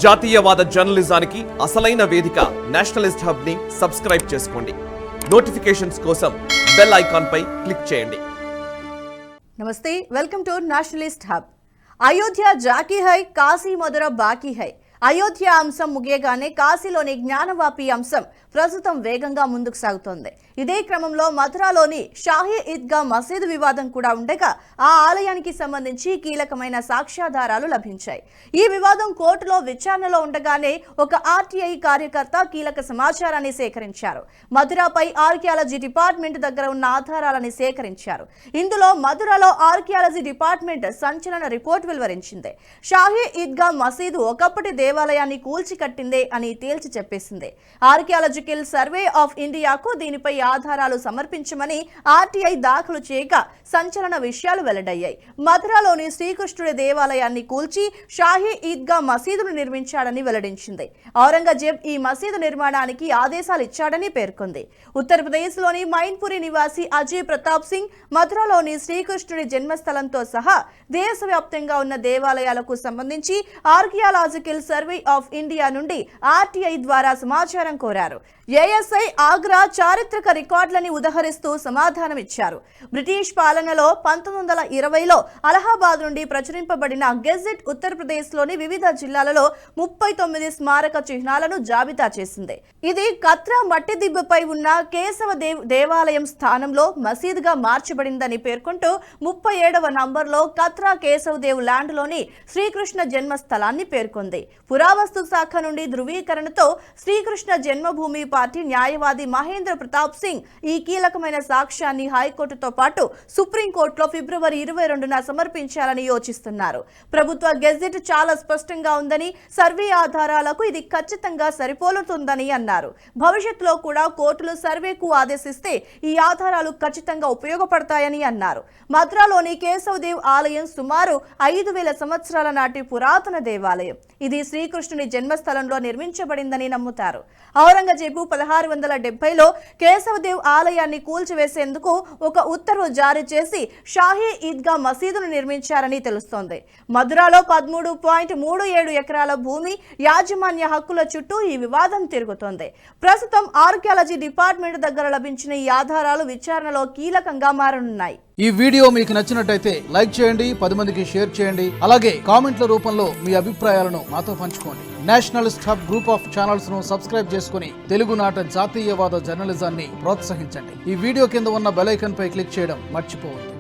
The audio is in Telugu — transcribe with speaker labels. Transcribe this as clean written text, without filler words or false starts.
Speaker 1: జాతీయవాద జర్నలిజానికి అసలైన వేదిక నేషనలిస్ట్ హబ్ ని సబ్స్క్రైబ్ చేసుకోండి. నోటిఫికేషన్స్ కోసం బెల్ ఐకాన్ పై క్లిక్ చేయండి.
Speaker 2: నమస్తే, welcome to Nationalist Hub. Ayodhya జాకీ హై, కాశీ మధుర బాకీ హై. అయోధ్య అంశం ముగియగానే కాశీలోని జ్ఞానవాపి అంశం ప్రస్తుతం వేగంగా ముందుకు సాగుతోంది. ఇదే క్రమంలో మథురాలోని షాహీ ఈద్గా మసీదు వివాదం కూడా ఉండగా ఆ ఆలయానికి సంబంధించి కీలకమైన సాక్ష్యాధారాలు లభించాయి. ఈ వివాదం కోర్టులో విచారణలో ఉండగానే ఒక ఆర్టీఐ కార్యకర్త కీలక సమాచారాన్ని సేకరించారు. మథురాపై ఆర్కియాలజీ డిపార్ట్మెంట్ దగ్గర ఉన్న ఆధారాలని సేకరించారు. ఇందులో మథురాలో ఆర్కియాలజీ డిపార్ట్మెంట్ సంచలన రిపోర్ట్ వెలువరించింది. షాహీ ఈద్గా మసీదు ఒకప్పటి దేవాలయాన్ని కూల్చి కట్టిందే అని తేల్చి చెప్పేసింది. ఆర్కియాలజికల్ సర్వే ఆఫ్ ఇండియాకు దీనిపై ఆధారాలు సమర్పించమని ఆర్టీఐ దాఖలు చేయగా సంచలన విషయాలు వెల్లడయ్యాయి. మథురాలోని శ్రీకృష్ణుడి దేవాలయాన్ని కూల్చి షాహీ ఈద్గా మసీదును నిర్మించాడని వెల్లడించింది. ఔరంగజేబ్ ఈ మసీదు నిర్మాణానికి ఆదేశాలు ఇచ్చాడని పేర్కొంది. ఉత్తరప్రదేశ్లోని మైన్పురి నివాసి అజయ్ ప్రతాప్ సింగ్ మథురాలోని శ్రీకృష్ణుడి జన్మస్థలంతో సహా దేశవ్యాప్తంగా ఉన్న దేవాలయాలకు సంబంధించి ఆర్కియాలజికల్ సర్వే ఆఫ్ ఇండియా నుండి ఆర్టీఐ ద్వారా సమాచారం కోరారు. ఏఎస్ఐ ఆగ్రా చారిత్రక రికార్డులని ఉదహరిస్తూ సమాధానమిచ్చారు. బ్రిటిష్ పాలనలో 1920లో అలహాబాద్ నుండి ప్రచురింపబడిన గెజెట్ ఉత్తరప్రదేశ్లోని వివిధ జిల్లాలలో 39 స్మారక చిహ్నాలను జాబితా చేసింది. ఇది కత్రా మట్టి దిబ్బపై ఉన్న కేశవదేవ్ దేవాలయం స్థానంలో మసీదుగా మార్చబడిందని పేర్కొంటూ 37వ నంబర్లో కత్రా కేశవదేవ్ ల్యాండ్లోని శ్రీకృష్ణ జన్మస్థలాన్ని పేర్కొంది. పురావస్తు శాఖ నుండి ధృవీకరణతో శ్రీకృష్ణ జన్మభూమి పార్టీ న్యాయవాది మహేంద్ర ప్రతాప్ సింగ్ ఈ కీలకమైన సాక్ష్యాన్ని హైకోర్టుతో పాటు సుప్రీంకోర్టులో ఫిబ్రవరి 22న సమర్పించాలని యోచిస్తున్నారు. ప్రభుత్వ గెజెట్ చాలా స్పష్టంగా ఉందని, సర్వే ఆధారాలకు ఇది ఖచ్చితంగా సరిపోలుతుందని అన్నారు. భవిష్యత్తులో కూడా కోర్టులు సర్వేకు ఆదేశిస్తే ఈ ఆధారాలు ఖచ్చితంగా ఉపయోగపడతాయని అన్నారు. మథురాలోని కేశవదేవ్ ఆలయం సుమారు 5000 సంవత్సరాల నాటి పురాతన దేవాలయం. ఇది శ్రీకృష్ణుని జన్మస్థలంలో నిర్మించబడిందని నమ్ముతారు. ఔరంగజేబు 1670లో కేశవదేవ్ ఆలయాన్ని కూల్చివేసేందుకు ఒక ఉత్తర్వు జారీ చేసి షాహీ ఈద్గా మసీదును నిర్మించారని తెలుస్తోంది. మథురాలో 13.37 ఎకరాల భూమి యాజమాన్య హక్కుల చుట్టూ ఈ వివాదం తిరుగుతోంది. ప్రస్తుతం ఆర్కియాలజీ డిపార్ట్మెంట్ దగ్గర లభించిన ఈ ఆధారాలు విచారణలో కీలకంగా మారనున్నాయి.
Speaker 3: ఈ వీడియో మీకు నచ్చినట్టయితే లైక్ చేయండి, 10 మందికి షేర్ చేయండి. అలాగే కామెంట్ల రూపంలో మీ అభిప్రాయాలను మాతో పంచుకోండి. Nationalist hub group of channels ను సబ్స్క్రైబ్ చేసుకుని తెలుగునాట జాతీయవాద జర్నలిజాన్ని ప్రోత్సహించండి. ఈ వీడియో కింద ఉన్న బెల్ ఐకాన్ పై క్లిక్ చేయడం మర్చిపోవద్దు.